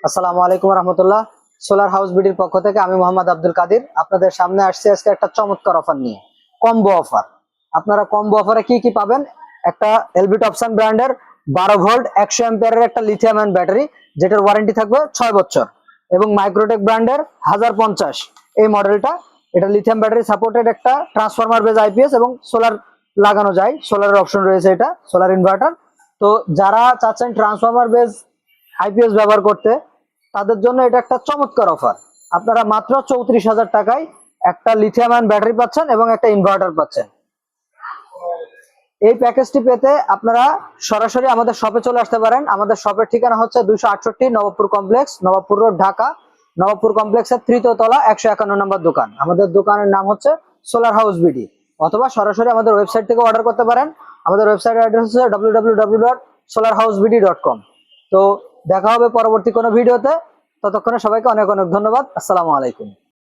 আসসালামু আলাইকুম রহমতুল্লাহ। Solar house বিডির পক্ষ থেকে আমি মোহাম্মদ আব্দুল কাদির আপনাদের সামনে আসছি আজকে একটা চমৎকার অফার নিয়ে। Combo offer. আপনারা কম্বো অফারে কি কি পাবেন? একটা এলবি টপসন ব্র্যান্ডের 12 ভোল্ট 100 অ্যাম্পিয়ারের একটা লিথিয়াম আয়ন ব্যাটারি, যেটার ওয়ারেন্টি থাকবে 6 বছর, এবং মাইক্রোটেক ব্র্যান্ডের 1050 এই মডেলটা। এটা লিথিয়াম ব্যাটারি সাপোর্টেড একটা ট্রান্সফরমার বেজ আইপিএস এবং সোলার লাগানো যায়, সোলারের অপশন রয়েছে, এটা সোলার ইনভার্টার। তো যারা চাচ্ছেন ট্রান্সফরমার বেজ আইপিএস ব্যবহার করতে, তাদের জন্য এটা একটা চমৎকার অফার। আপনারা মাত্র 34,000 টাকায় একটা লিথিয়াম আয়ন ব্যাটারি পাচ্ছেন এবং একটা ইনভার্টার পাচ্ছেন। এই প্যাকেজটি পেতে আপনারা সরাসরি আমাদের শপে চলে আসতে পারেন। আমাদের শপের ঠিকানা হচ্ছে 268 নবাবপুর কমপ্লেক্স, নবাবপুর রোড, ঢাকা। নবাবপুর কমপ্লেক্সের 3য় তলা 151 নম্বর দোকান। আমাদের দোকানের নাম হচ্ছে সোলার হাউস বিডি। অথবা সরাসরি আমাদের ওয়েবসাইট থেকে অর্ডার করতে পারেন। আমাদের ওয়েবসাইট অ্যাড্রেস হচ্ছে www.solarhousebd.com। তো দেখা হবে পরবর্তী কোনো ভিডিওতে। ততক্ষণে সবাইকে অনেক অনেক ধন্যবাদ। আসসালামু আলাইকুম।